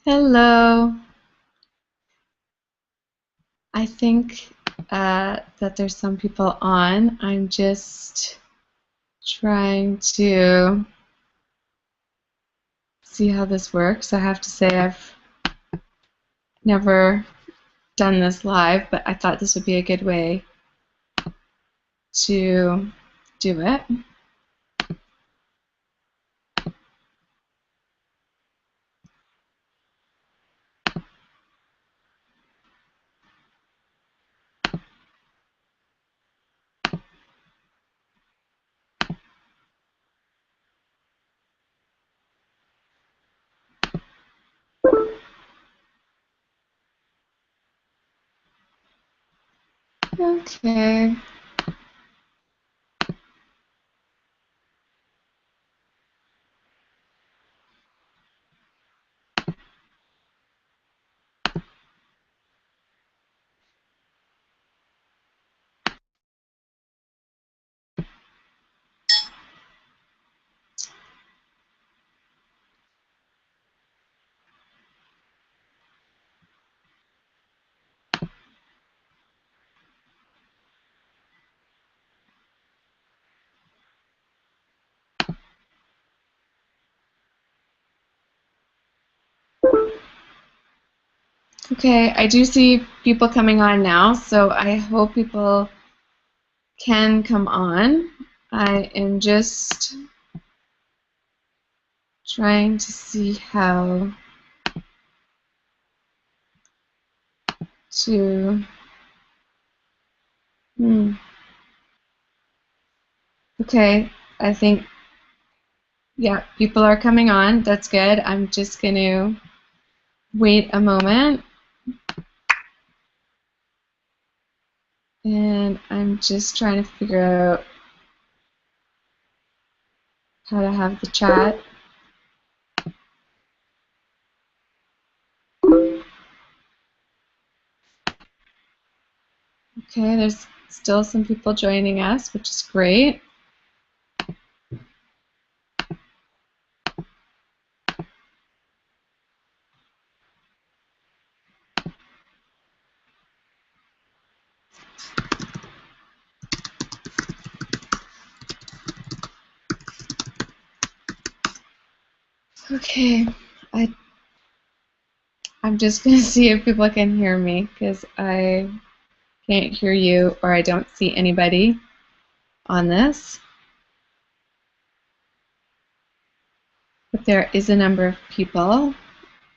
Hello. I think that there's some people on. I'm just trying to see how this works. I have to say I've never done this live, but I thought this would be a good way to do it. Okay. Okay, I do see people coming on now, so I hope people can come on. I am just trying to see how to Okay, I think, yeah, people are coming on. That's good. I'm just going to wait a moment. And I'm just trying to figure out how to have the chat. Okay, there's still some people joining us, which is great. Okay, I'm just going to see if people can hear me because I can't hear you or I don't see anybody on this. But there is a number of people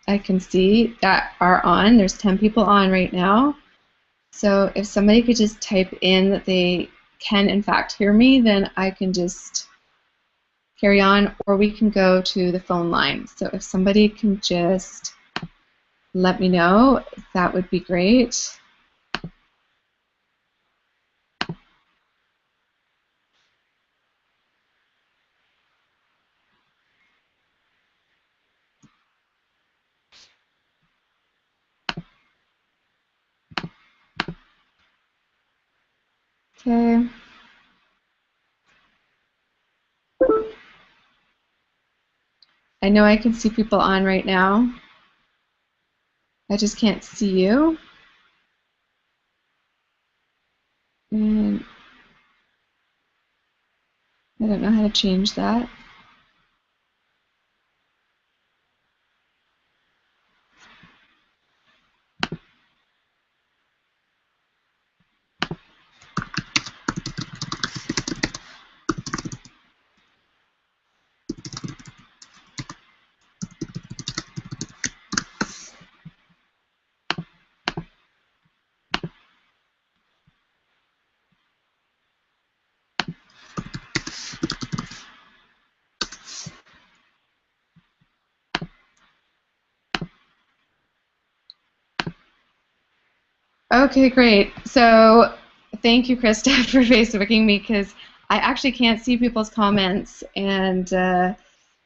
I can see that are on. There's 10 people on right now. So if somebody could just type in that they can in fact hear me, then I can just carry on, or we can go to the phone line. So if somebody can just let me know, that would be great. Okay. I know I can see people on right now. I just can't see you. And I don't know how to change that. Okay, great. So thank you, Krista, for Facebooking me because I actually can't see people's comments, and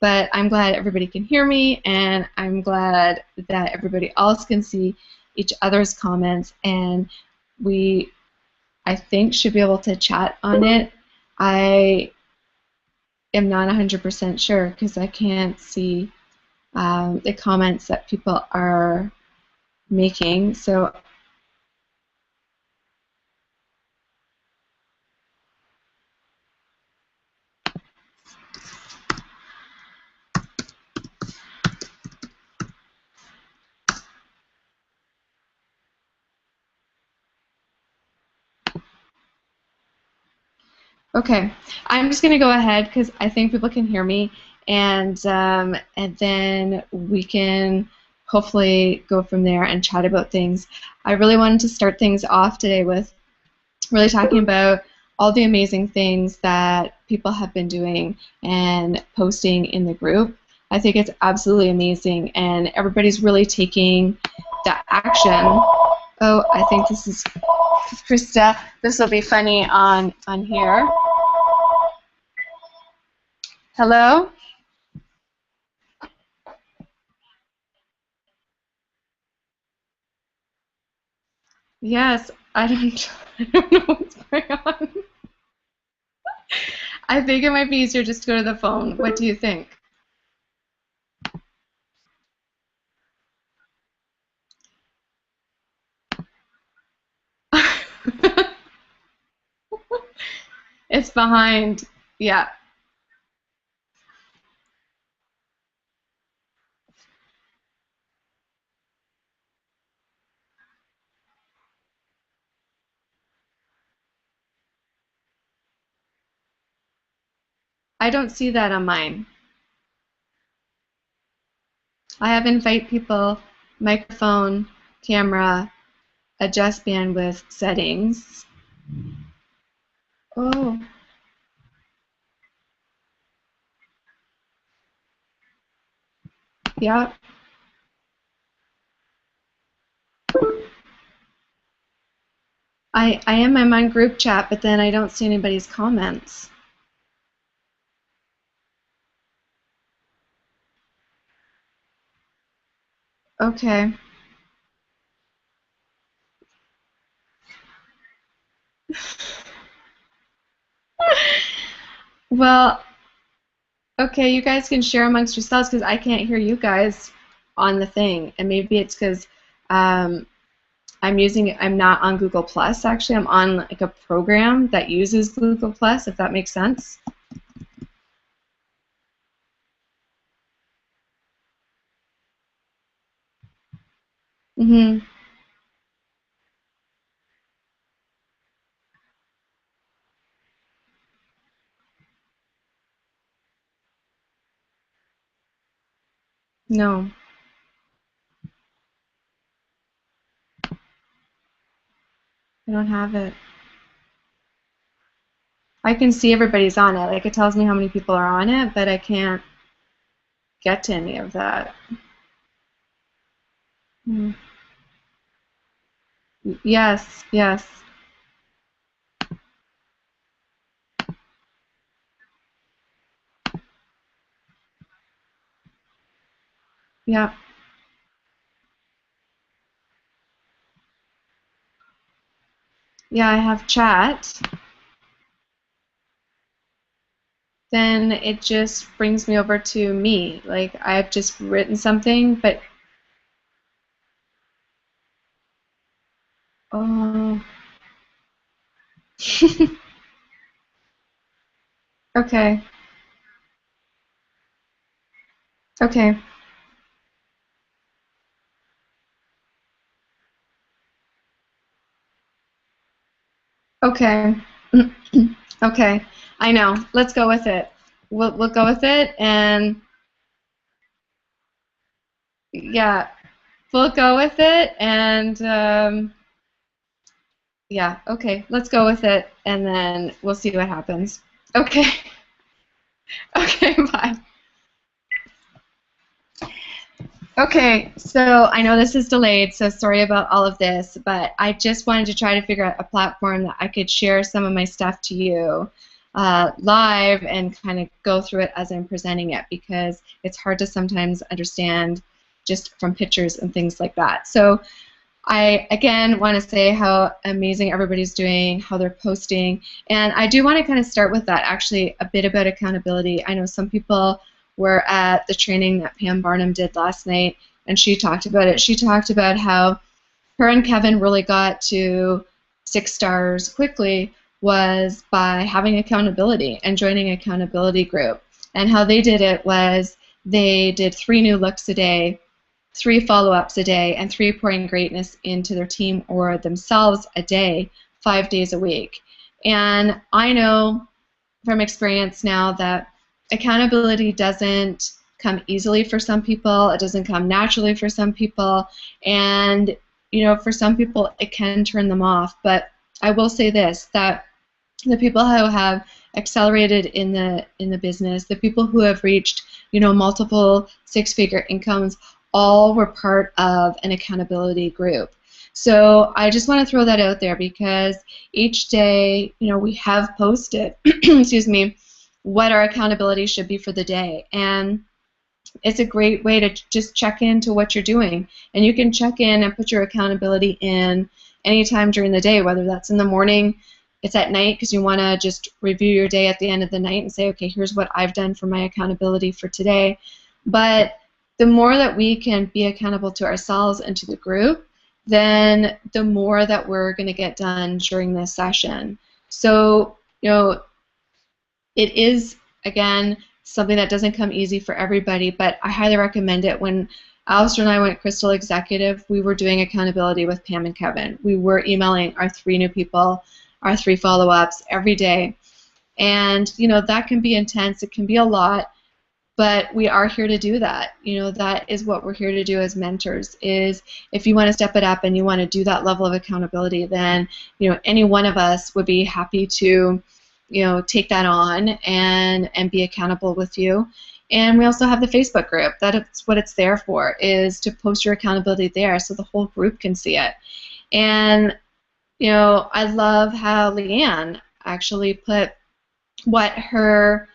but I'm glad everybody can hear me, and I'm glad that everybody else can see each other's comments, and we, I think, should be able to chat on it. I am not 100% sure because I can't see the comments that people are making. So okay, I'm just going to go ahead because I think people can hear me, and then we can hopefully go from there and chat about things. I really wanted to start things off today with really talking about all the amazing things that people have been doing and posting in the group. I think it's absolutely amazing, and everybody's really taking the action. Oh, I think this is Krista. This will be funny on here. Hello? Yes, I don't, I don't know what's going on. I think it might be easier just to go to the phone. What do you think? It's behind. Yeah. I don't see that on mine. I have invite people, microphone, camera, adjust bandwidth settings. Oh, yeah. I am in my group chat, but then I don't see anybody's comments. Okay. Well, okay, you guys can share amongst yourselves because I can't hear you guys on the thing, and maybe it's because um, I'm not on Google Plus. Actually, I'm on like a program that uses Google Plus, if that makes sense. Mm-hmm. No, I don't have it. I can see everybody's on it. Like it tells me how many people are on it, but I can't get to any of that. Mm. Yes, yes, yeah, yeah. I have chat. Then it just brings me over to me. Like I've just written something, but oh, okay, okay, okay, okay. I know. Let's go with it. We'll go with it, and yeah, we'll go with it, and yeah, okay. Let's go with it, and then we'll see what happens. Okay, okay, bye. Okay, so I know this is delayed, so sorry about all of this, but I just wanted to try to figure out a platform that I could share some of my stuff to you live and kind of go through it as I'm presenting it because it's hard to sometimes understand just from pictures and things like that. So I, again, want to say how amazing everybody's doing, how they're posting, and I do want to kind of start with that, actually, a bit about accountability. I know some people were at the training that Pam Barnum did last night, and she talked about it. She talked about how her and Kevin really got to 6 stars quickly was by having accountability and joining an accountability group. And how they did it was they did 3 new looks a day, 3 follow-ups a day, and 3 pouring greatness into their team or themselves a day, 5 days a week. And I know from experience now that accountability doesn't come easily for some people. It doesn't come naturally for some people. And, you know, for some people, it can turn them off. But I will say this, that the people who have accelerated in the business, the people who have reached, you know, multiple 6-figure incomes, all were part of an accountability group. So I just want to throw that out there because each day, you know, we have posted, excuse me, what our accountability should be for the day. And it's a great way to just check into what you're doing. And you can check in and put your accountability in anytime during the day, whether that's in the morning, it's at night because you want to just review your day at the end of the night and say, okay, here's what I've done for my accountability for today. But the more that we can be accountable to ourselves and to the group, then the more that we're going to get done during this session. So, you know, it is, again, something that doesn't come easy for everybody, but I highly recommend it. When Alistair and I went Crystal Executive, we were doing accountability with Pam and Kevin. We were emailing our 3 new people, our 3 follow-ups every day. And, you know, that can be intense. It can be a lot. But we are here to do that. You know, that is what we're here to do as mentors, is if you want to step it up and you want to do that level of accountability, then, you know, any one of us would be happy to, you know, take that on and be accountable with you. And we also have the Facebook group. That's what it's there for, is to post your accountability there so the whole group can see it. And, you know, I love how Leanne actually put what her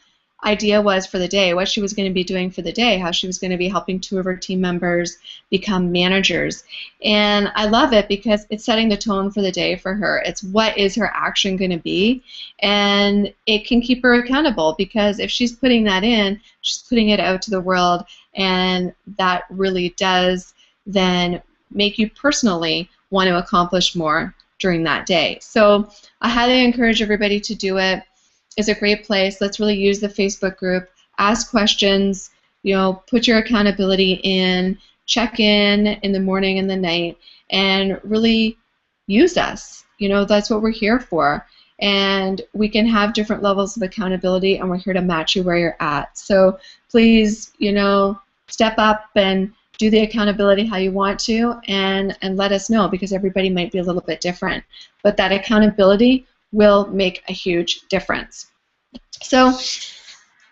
idea was for the day, what she was going to be doing for the day, how she was going to be helping 2 of her team members become managers. And I love it because it's setting the tone for the day for her. It's what is her action going to be, and it can keep her accountable because if she's putting that in, she's putting it out to the world, and that really does then make you personally want to accomplish more during that day. So I highly encourage everybody to do it. Is a great place. Let's really use the Facebook group. Ask questions. You know, put your accountability in. Check in the morning and the night, and really use us. You know, that's what we're here for. And we can have different levels of accountability, and we're here to match you where you're at. So please, you know, step up and do the accountability how you want to, and let us know, because everybody might be a little bit different. But that accountability will make a huge difference. So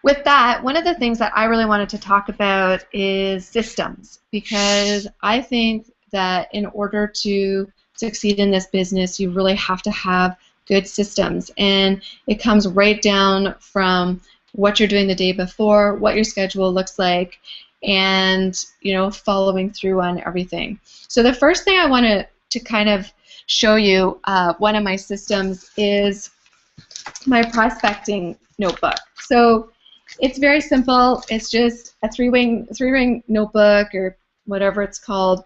with that, one of the things that I really wanted to talk about is systems, because I think that in order to succeed in this business, you really have to have good systems, and it comes right down from what you're doing the day before, what your schedule looks like, and, you know, following through on everything. So the first thing I wanted to kind of show you, one of my systems, is my prospecting notebook. So it's very simple. It's just a three-ring notebook, or whatever it's called,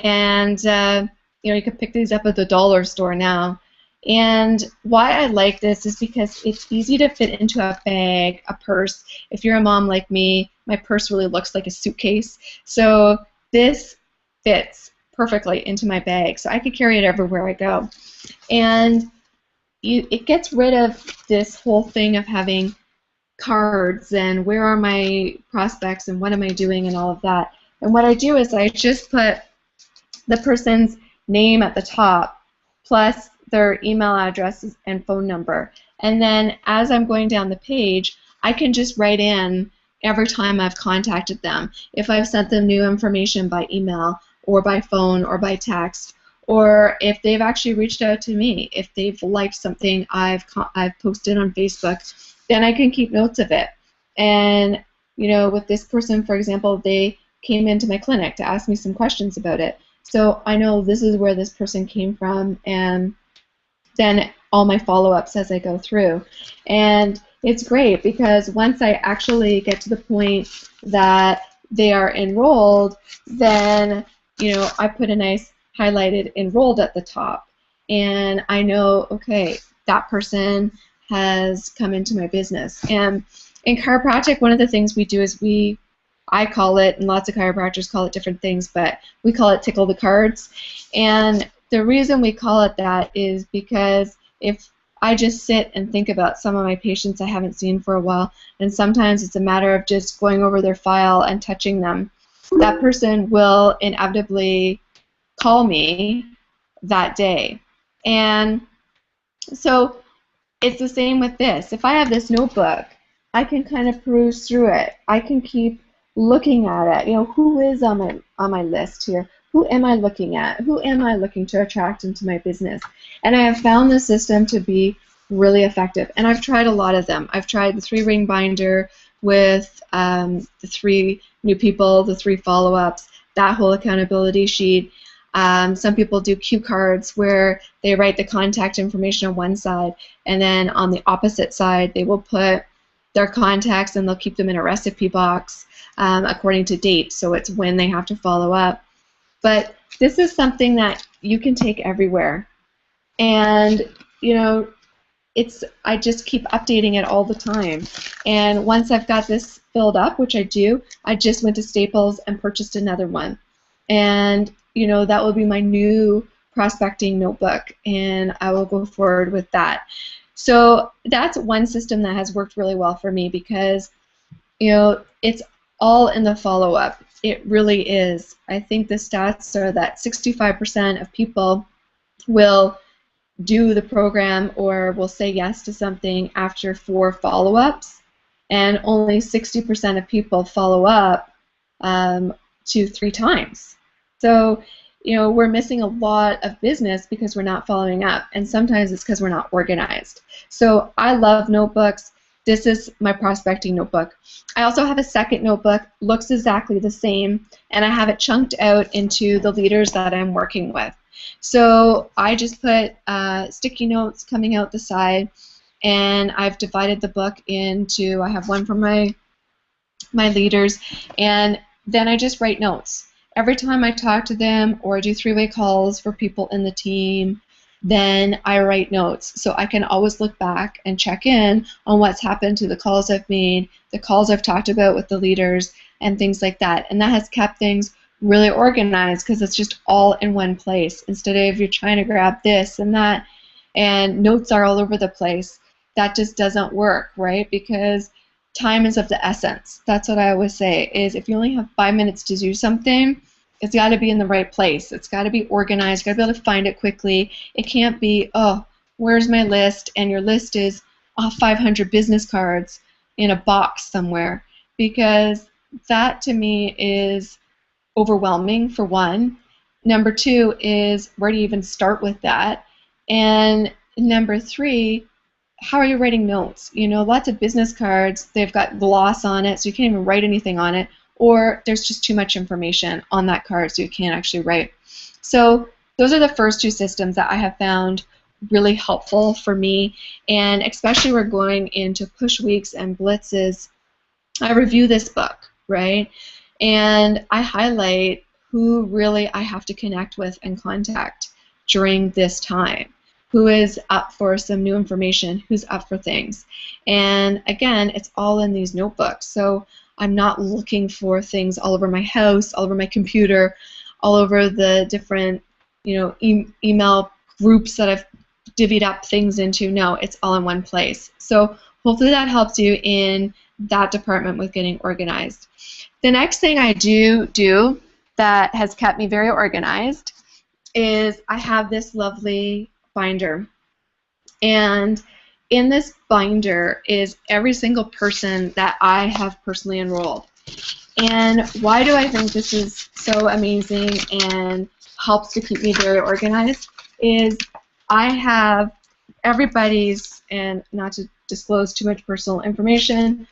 and you know, you can pick these up at the dollar store now. And why I like this is because it's easy to fit into a bag, a purse. If you're a mom like me, my purse really looks like a suitcase. So this fits perfectly into my bag, so I could carry it everywhere I go. And it gets rid of this whole thing of having cards and where are my prospects and what am I doing and all of that. And what I do is I just put the person's name at the top plus their email address and phone number. And then as I'm going down the page, I can just write in every time I've contacted them. If I've sent them new information by email or by phone or by text, or if they've actually reached out to me, if they've liked something I've posted on Facebook, then I can keep notes of it. And, you know, with this person, for example, they came into my clinic to ask me some questions about it. So I know this is where this person came from, and then all my follow-ups as I go through. And it's great because once I actually get to the point that they are enrolled, then I put a nice highlighted enrolled at the top, and I know, okay, that person has come into my business. And in chiropractic, one of the things we do is I call it, and lots of chiropractors call it different things, but we call it tickle the cards. And the reason we call it that is because if I just sit and think about some of my patients I haven't seen for a while, and sometimes it's a matter of just going over their file and touching them, that person will inevitably call me that day. And so it's the same with this. If I have this notebook, I can kind of peruse through it. I can keep looking at it. Who is on my list here? Who am I looking at? Who am I looking to attract into my business? And I have found this system to be really effective. And I've tried a lot of them. I've tried the 3-ring binder with the 3 new people, the 3 follow-ups, that whole accountability sheet. Some people do cue cards where they write the contact information on one side, and then on the opposite side they will put their contacts and they'll keep them in a recipe box according to date, so it's when they have to follow up. But this is something that you can take everywhere, and I just keep updating it all the time. And once I've got this filled up, which I do, I just went to Staples and purchased another one. And that will be my new prospecting notebook, and I will go forward with that. So that's one system that has worked really well for me because it's all in the follow-up. It really is. I think the stats are that 65% of people will do the program or will say yes to something after 4 follow-ups, and only 60% of people follow up 2-3 times. So we're missing a lot of business because we're not following up, and sometimes it's because we're not organized. So I love notebooks. This is my prospecting notebook. I also have a second notebook, looks exactly the same, and I have it chunked out into the leaders that I'm working with. So I just put sticky notes coming out the side, and I've divided the book into, I have one for my leaders, and then I just write notes. Every time I talk to them or do 3-way calls for people in the team, then I write notes. So I can always look back and check in on what's happened to the calls I've made, the calls I've talked about with the leaders, and things like that. And that has kept things really organized because it's just all in one place. Instead of you're trying to grab this and that, and notes are all over the place, that just doesn't work, right? Because time is of the essence. That's what I always say, is if you only have 5 minutes to do something, it's got to be in the right place. It's got to be organized. You've got to be able to find it quickly. It can't be, oh, where's my list? And your list is 500 business cards in a box somewhere, because that to me is overwhelming, for one. Number 2 is, where do you even start with that? And number 3, how are you writing notes? Lots of business cards, they've got gloss on it, so you can't even write anything on it, or there's just too much information on that card, so you can't actually write. So those are the first 2 systems that I have found really helpful for me, and especially we're going into push weeks and blitzes. I review this book, right? And I highlight who really I have to connect with and contact during this time. Who is up for some new information, who's up for things. And again, it's all in these notebooks. So I'm not looking for things all over my house, all over my computer, all over the different email groups that I've divvied up things into. No, it's all in one place. So hopefully that helps you in that department with getting organized. The next thing I do that has kept me very organized is I have this lovely binder, and in this binder is every single person that I have personally enrolled. And why do I think this is so amazing and helps to keep me very organized is I have everybody's, and not to disclose too much personal information,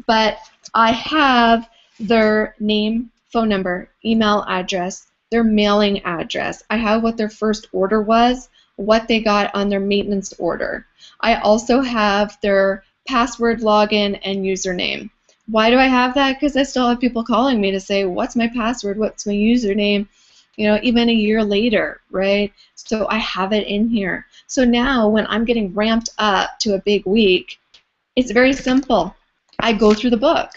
but I have their name, phone number, email address, their mailing address. I have what their first order was, what they got on their maintenance order. I also have their password, login, and username. Why do I have that? Because I still have people calling me to say, what's my password, what's my username, you know, even a year later, right? So I have it in here. So now when I'm getting ramped up to a big week, it's very simple. I go through the book.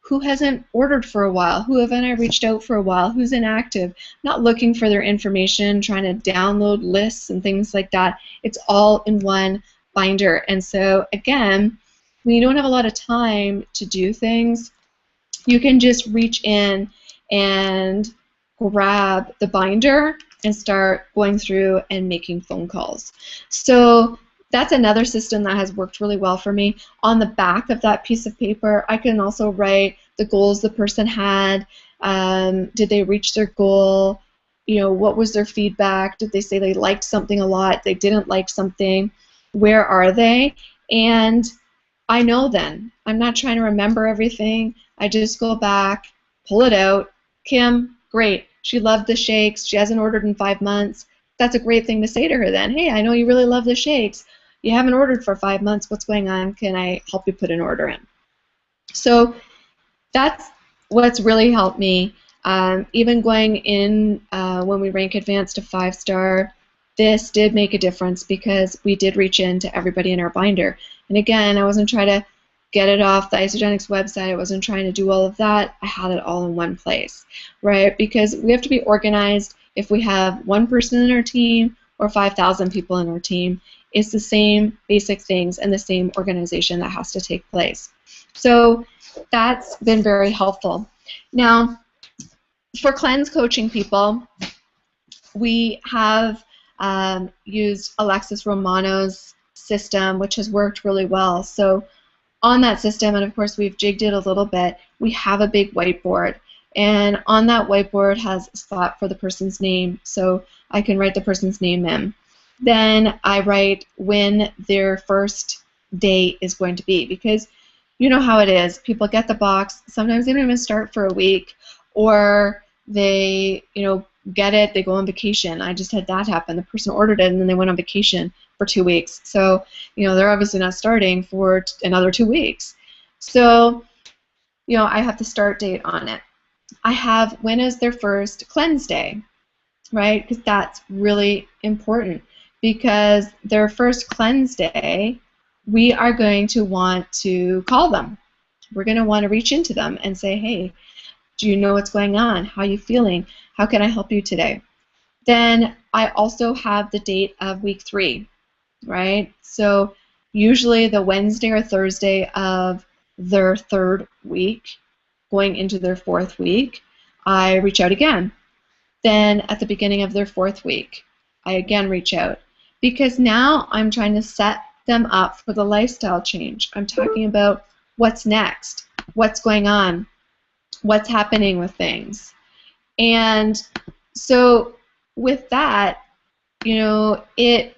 Who hasn't ordered for a while? Who haven't I reached out for a while? Who's inactive? Not looking for their information, trying to download lists and things like that. It's all in one binder. And so, again, when you don't have a lot of time to do things, you can just reach in and grab the binder and start going through and making phone calls. So that's another system that has worked really well for me. On the back of that piece of paper, I can also write the goals the person had. Did they reach their goal? You know, what was their feedback? Did they say they liked something a lot? They didn't like something? Where are they? And I know then. I'm not trying to remember everything. I just go back, pull it out. Kim, great. She loved the shakes. She hasn't ordered in 5 months. That's a great thing to say to her then. Hey, I know you really love the shakes. You haven't ordered for 5 months. What's going on? Can I help you put an order in? So that's what's really helped me. Even going in when we rank advanced to 5-star, this did make a difference because we did reach in to everybody in our binder. And again, I wasn't trying to get it off the Isagenix website. I wasn't trying to do all of that. I had it all in one place, right? Because we have to be organized. If we have one person in our team or 5,000 people in our team, it's the same basic things and the same organization that has to take place. So that's been very helpful. Now, for cleanse coaching people, we have used Alexis Romano's system, which has worked really well. So on that system, and of course we've jigged it a little bit, we have a big whiteboard. And on that whiteboard has a spot for the person's name, so I can write the person's name in. Then I write when their first day is going to be, because you know how it is. People get the box. Sometimes they don't even start for a week, or they, you know, get it, they go on vacation. I just had that happen. The person ordered it, and then they went on vacation for 2 weeks. So, you know, they're obviously not starting for another 2 weeks. So, you know, I have the start date on it. I have when is their first cleanse day, right? Because that's really important. Because their first cleanse day, we are going to want to call them. We're going to want to reach into them and say, hey, do you know what's going on? How are you feeling? How can I help you today? Then I also have the date of week 3, right? So usually the Wednesday or Thursday of their 3rd week, going into their 4th week, I reach out again. Then at the beginning of their 4th week, I again reach out. Because now I'm trying to set them up for the lifestyle change. I'm talking about what's next, what's going on, what's happening with things. And so with that, you know, it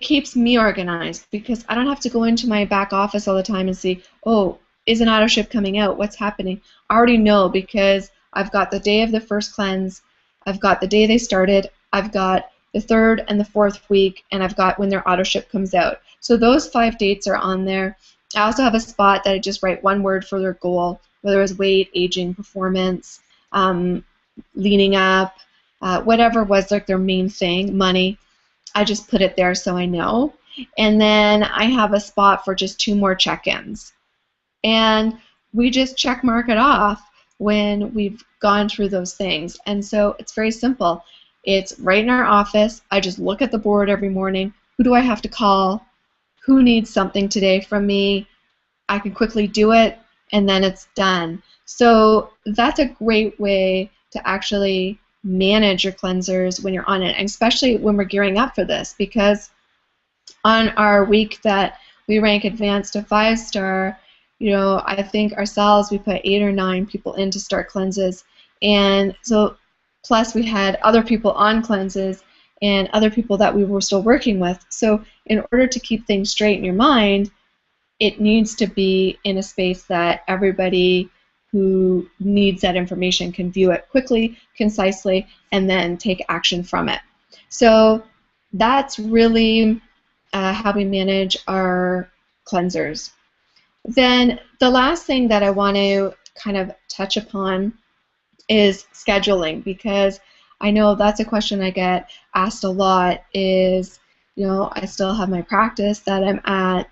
keeps me organized because I don't have to go into my back office all the time and see, oh, is an auto ship coming out? What's happening? I already know because I've got the day of the first cleanse, I've got the day they started, I've got the 3rd and the 4th week, and I've got when their auto ship comes out. So those 5 dates are on there. I also have a spot that I just write one word for their goal, whether it's weight, aging, performance, leaning up, whatever was like their main thing, money. I just put it there so I know. And then I have a spot for just 2 more check-ins. And we just check mark it off when we've gone through those things. And so it's very simple. It's right in our office. I just look at the board every morning. Who do I have to call? Who needs something today from me? I can quickly do it, and then it's done. So that's a great way to actually manage your cleansers when you're on it, and especially when we're gearing up for this, because on our week that we rank advanced to 5-star, you know, I think ourselves, we put 8 or 9 people in to start cleanses, and so plus we had other people on cleanses and other people that we were still working with. So in order to keep things straight in your mind, it needs to be in a space that everybody who needs that information can view it quickly, concisely, and then take action from it. So that's really how we manage our cleansers. Then the last thing that I want to kind of touch upon is scheduling, because I know that's a question I get asked a lot is, I still have my practice that I'm at,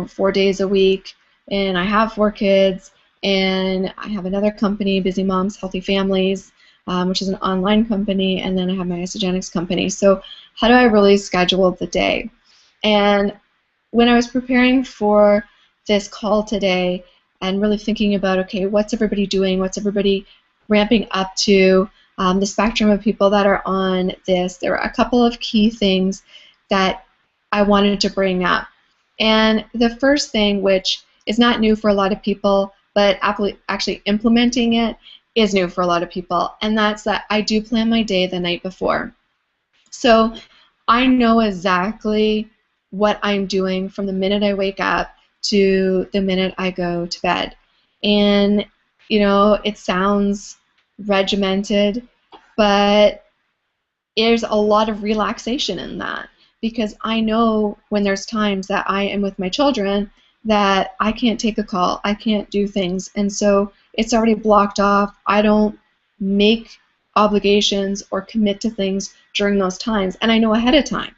4 days a week, and I have 4 kids, and I have another company, Busy Moms Healthy Families, which is an online company, and then I have my Isagenix company. So how do I really schedule the day? And when I was preparing for this call today and really thinking about, okay, what's everybody doing? What's everybody ramping up to? The spectrum of people that are on this, there are a couple of key things that I wanted to bring up. And the first thing, which is not new for a lot of people, but actually implementing it is new for a lot of people, and that's that I do plan my day the night before. So I know exactly what I'm doing from the minute I wake up to the minute I go to bed. And, it sounds regimented, but there's a lot of relaxation in that, because I know when there's times that I am with my children that I can't take a call, I can't do things, and so it's already blocked off. I don't make obligations or commit to things during those times, and I know ahead of time,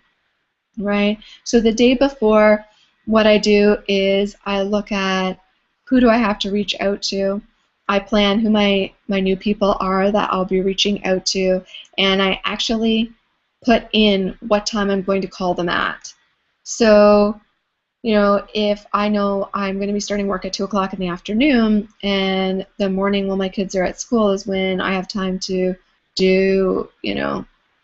right? So the day before, what I do is I look at who do I have to reach out to. I plan who my new people are that I'll be reaching out to, and I actually put in what time I'm going to call them at. So, if I know I'm going to be starting work at 2 o'clock in the afternoon, and the morning while my kids are at school is when I have time to do,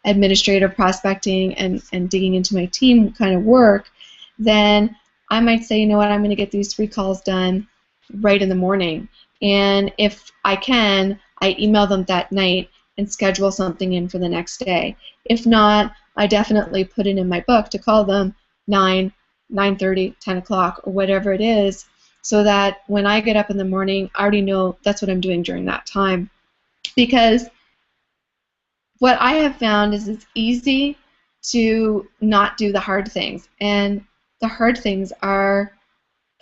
administrative prospecting and digging into my team kind of work, then I might say, you know what, I'm going to get these 3 calls done right in the morning. And if I can, I email them that night and schedule something in for the next day. If not, I definitely put it in my book to call them 9, 9:30, 10 o'clock, or whatever it is, so that when I get up in the morning, I already know that's what I'm doing during that time. Because what I have found is it's easy to not do the hard things, and the hard things are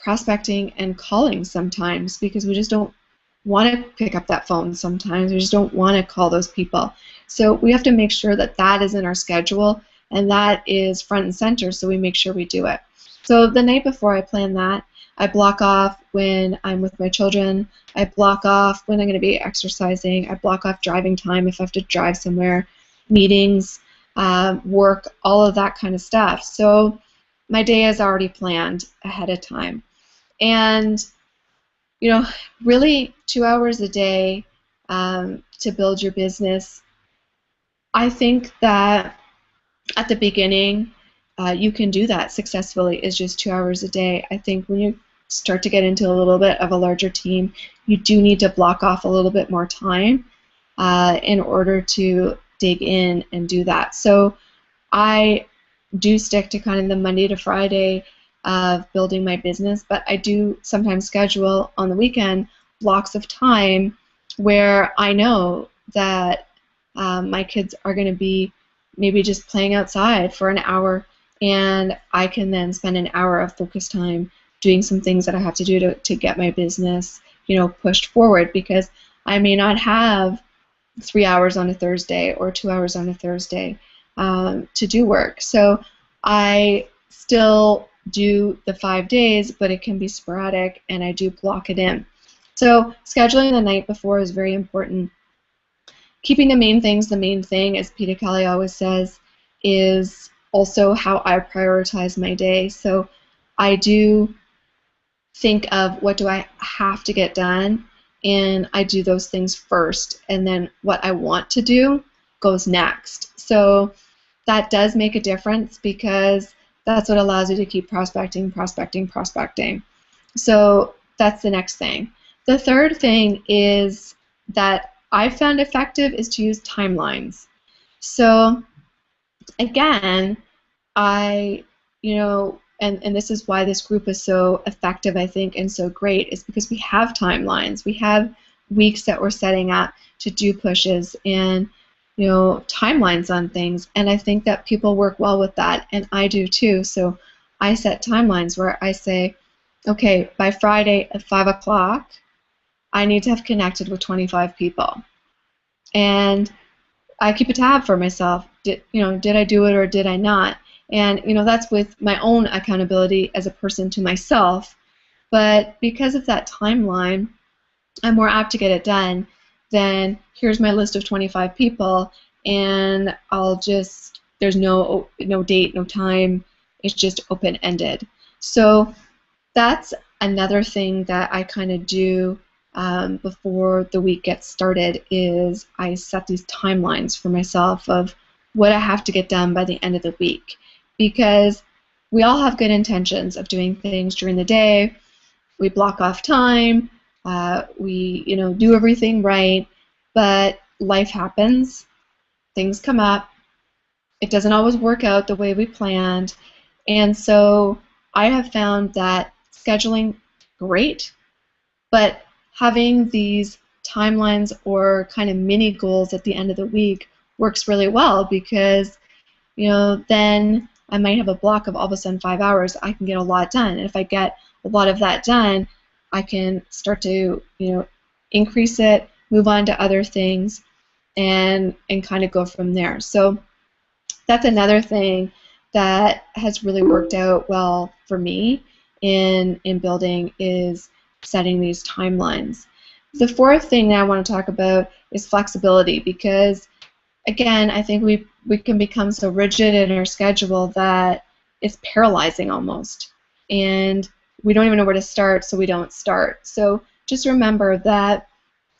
prospecting and calling sometimes, because we just don't want to pick up that phone sometimes. We just don't want to call those people. So we have to make sure that that is in our schedule and that is front and center, so we make sure we do it. So the night before I plan that, I block off when I'm with my children. I block off when I'm going to be exercising. I block off driving time if I have to drive somewhere, meetings, work, all of that kind of stuff. So my day is already planned ahead of time. And, really 2 hours a day to build your business. I think that at the beginning, you can do that successfully, is just 2 hours a day. I think when you start to get into a little bit of a larger team, you do need to block off a little bit more time in order to dig in and do that. So I do stick to kind of the Monday to Friday of building my business, but I do sometimes schedule on the weekend blocks of time where I know that my kids are going to be maybe just playing outside for an hour, and I can then spend an hour of focus time doing some things that I have to do to get my business, pushed forward, because I may not have 3 hours on a Thursday or 2 hours on a Thursday to do work. So I still do the 5 days, but it can be sporadic, and I do block it in. So scheduling the night before is very important. Keeping the main things the main thing, as Peter Kelly always says, is also how I prioritize my day. So I do think of what do I have to get done, and I do those things first, and then what I want to do goes next. So that does make a difference, because that's what allows you to keep prospecting, prospecting, prospecting. So that's the next thing. The third thing is that I found effective is to use timelines. So again, and this is why this group is so effective, I think, and so great, is because we have timelines. We have weeks that we're setting up to do pushes and timelines on things, and I think that people work well with that, and I do too. So I set timelines where I say, okay, by Friday at 5 o'clock, I need to have connected with 25 people. And I keep a tab for myself. Did I do it or did I not? And that's with my own accountability as a person to myself. But because of that timeline, I'm more apt to get it done than here's my list of 25 people, and there's no date, no time. It's just open-ended. So that's another thing that I kind of do before the week gets started is I set these timelines for myself of what I have to get done by the end of the week, because we all have good intentions of doing things during the day. We block off time. We do everything right, but life happens. Things come up. It doesn't always work out the way we planned, and so I have found that scheduling, great, but having these timelines or kind of mini goals at the end of the week works really well, because then I might have a block of all of a sudden 5 hours. I can get a lot done, and if I get a lot of that done, I can start to increase it, move on to other things, and kind of go from there. So that's another thing that has really worked out well for me in building, is setting these timelines. The fourth thing that I want to talk about is flexibility, because again, I think we can become so rigid in our schedule that it's paralyzing almost, and we don't even know where to start, so we don't start. So just remember that,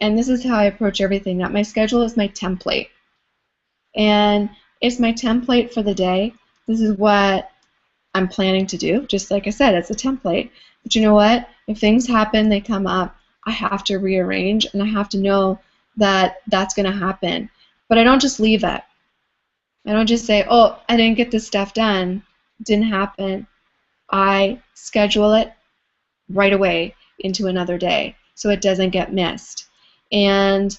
and this is how I approach everything, that my schedule is my template. And it's my template for the day. This is what I'm planning to do. Just like I said, it's a template. But you know what? If things happen, they come up, I have to rearrange, and I have to know that that's going to happen. But I don't just leave it. I don't just say, oh, I didn't get this stuff done. It didn't happen. I schedule it right away into another day so it doesn't get missed. And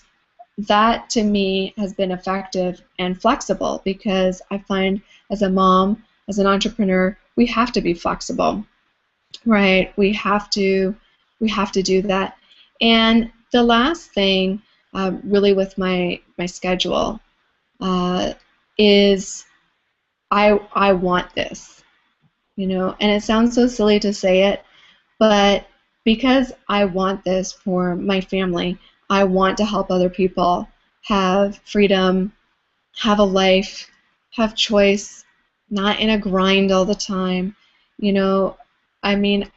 that, to me, has been effective and flexible, because I find as a mom, as an entrepreneur, we have to be flexible, right? We have to do that. And the last thing, really, with my schedule, is I want this, and it sounds so silly to say it, but because I want this for my family, I want to help other people have freedom, have a life, have choice, not in a grind all the time. I mean,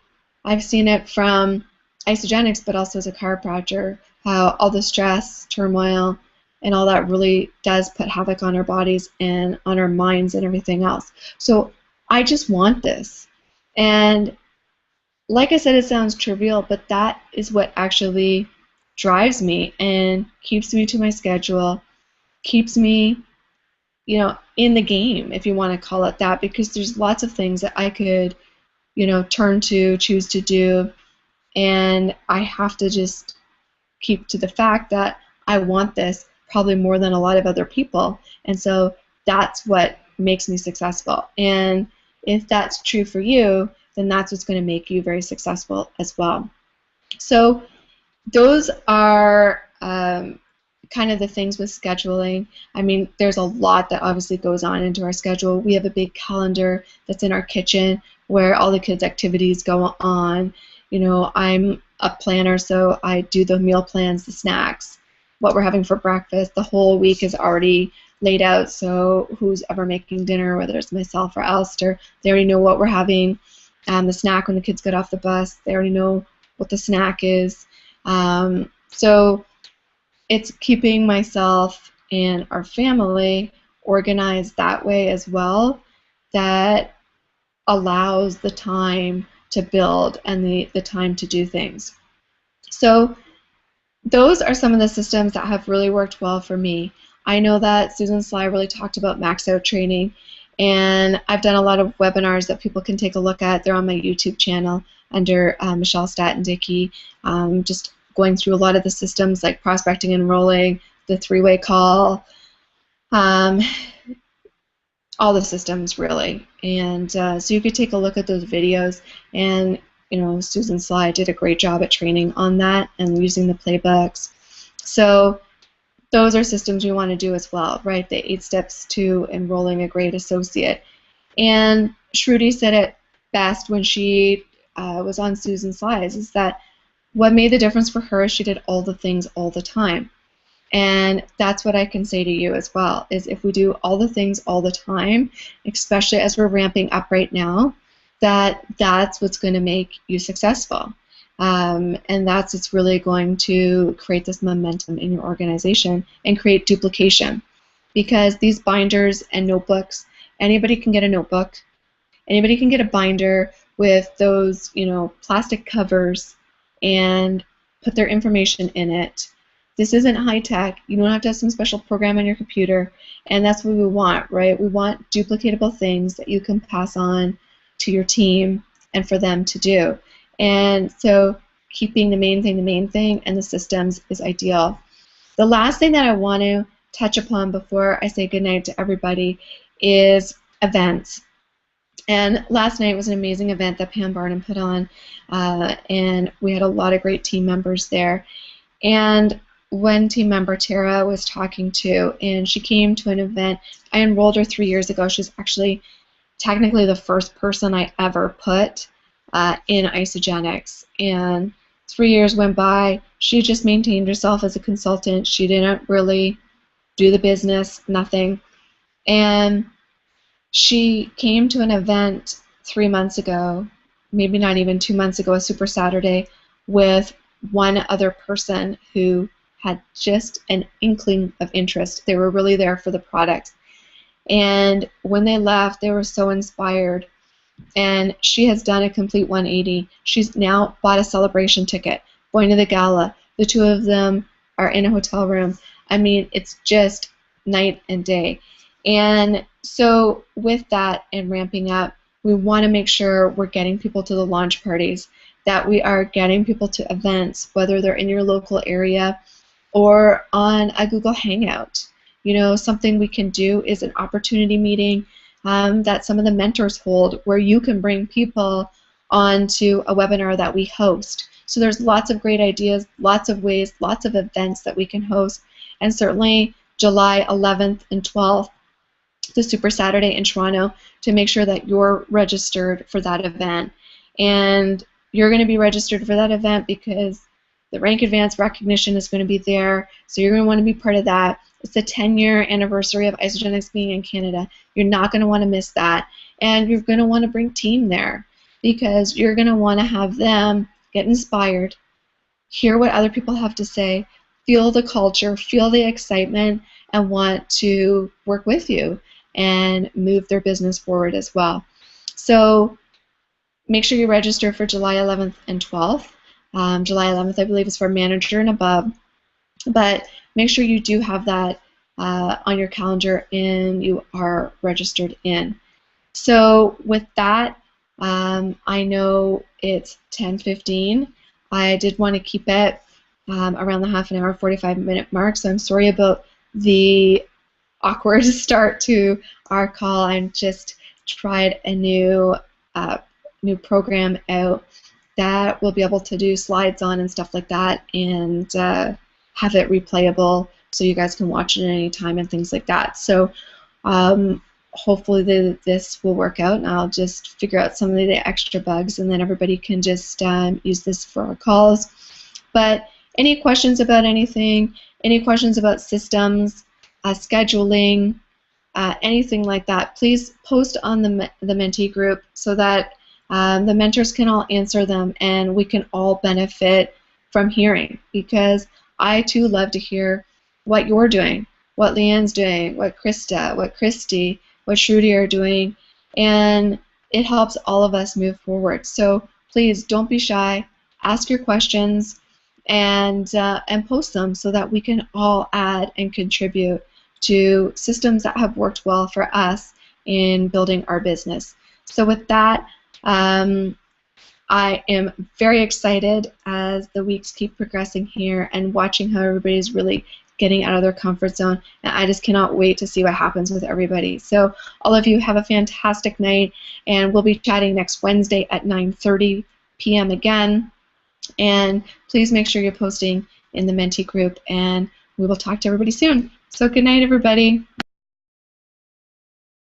I've seen it from Isagenix, but also as a chiropractor, how all the stress, turmoil, and all that really does put havoc on our bodies and on our minds and everything else. So I just want this. And like I said, it sounds trivial, but that is what actually drives me and keeps me to my schedule, keeps me, in the game, if you want to call it that, because there's lots of things that I could, turn to, choose to do, and I have to just keep to the fact that I want this probably more than a lot of other people, and so that's what makes me successful. And if that's true for you, then that's what's going to make you very successful as well. So those are kind of the things with scheduling. I mean, there's a lot that obviously goes on into our schedule. We have a big calendar that's in our kitchen where all the kids' activities go on. I'm a planner, so I do the meal plans, the snacks, what we're having for breakfast. The whole week is already laid out, so who's ever making dinner, whether it's myself or Alistair, they already know what we're having. The snack when the kids get off the bus, they already know what the snack is. So it's keeping myself and our family organized that way as well, that allows the time to build and the time to do things. So those are some of the systems that have really worked well for me. I know that Susan Sly really talked about max out training, and I've done a lot of webinars that people can take a look at. They're on my YouTube channel under Michelle Staten-Dickey, just going through a lot of the systems like prospecting and enrolling, the three-way call, all the systems really. And so you could take a look at those videos, and Susan Sly did a great job at training on that and using the playbooks. So those are systems we want to do as well, right? The 8 steps to enrolling a great associate. And Shruti said it best when she was on Susan Slides, is that what made the difference for her is she did all the things all the time. And that's what I can say to you as well, is if we do all the things all the time, especially as we're ramping up right now, that's what's going to make you successful. And that's what's really going to create this momentum in your organization and create duplication. Because these binders and notebooks, anybody can get a notebook, anybody can get a binder with those, plastic covers and put their information in it. This isn't high tech. You don't have to have some special program on your computer, and that's what we want, right? We want duplicatable things that you can pass on to your team and for them to do. And so keeping the main thing, and the systems is ideal. The last thing that I want to touch upon before I say goodnight to everybody is events. And last night was an amazing event that Pam Barnum put on, and we had a lot of great team members there. And one team member, Tara, was talking to, and she came to an event. I enrolled her 3 years ago. She's actually technically the first person I ever put in Isagenix. And 3 years went by. She just maintained herself as a consultant. She didn't really do the business, nothing. And she came to an event 3 months ago, maybe not even 2 months ago, a Super Saturday, with one other person who had just an inkling of interest. They were really there for the product. And when they left, they were so inspired. And she has done a complete 180. She's now bought a celebration ticket, going to the gala. The two of them are in a hotel room. I mean, it's just night and day. And so with that and ramping up, we want to make sure we're getting people to the launch parties, that we are getting people to events, whether they're in your local area or on a Google Hangout. Something we can do is an opportunity meeting that some of the mentors hold, where you can bring people onto a webinar that we host. So there's lots of great ideas, lots of ways, lots of events that we can host, and certainly July 11th and 12th, the Super Saturday in Toronto, to make sure that you're registered for that event. And you're going to be registered for that event because the rank advance recognition is going to be there, so you're going to want to be part of that. It's the 10-year anniversary of Isagenix being in Canada. You're not going to want to miss that. And you're going to want to bring team there, because you're going to want to have them get inspired, hear what other people have to say, feel the culture, feel the excitement, and want to work with you and move their business forward as well. So make sure you register for July 11th and 12th. July 11th, I believe, is for manager and above. But make sure you do have that on your calendar and you are registered in. So with that, I know it's 10:15. I did want to keep it around the half an hour, 45-minute mark, so I'm sorry about the awkward start to our call. I just tried a new program out that we'll be able to do slides on and stuff like that, and have it replayable so you guys can watch it at any time and things like that. So hopefully this will work out, and I'll just figure out some of the extra bugs, and then everybody can just use this for our calls. But any questions about anything, any questions about systems, scheduling, anything like that, please post on the mentee group so that the mentors can all answer them, and we can all benefit from hearing, because I too love to hear what you're doing, what Leanne's doing, what Krista, what Christy, what Shruti are doing, and it helps all of us move forward. So please don't be shy, ask your questions, and post them so that we can all add and contribute to systems that have worked well for us in building our business. So with that, I am very excited as the weeks keep progressing here and watching how everybody's really getting out of their comfort zone, and I just cannot wait to see what happens with everybody. So all of you have a fantastic night, and we'll be chatting next Wednesday at 9:30 p.m. again. And please make sure you're posting in the Menti group, and we will talk to everybody soon. So good night, everybody.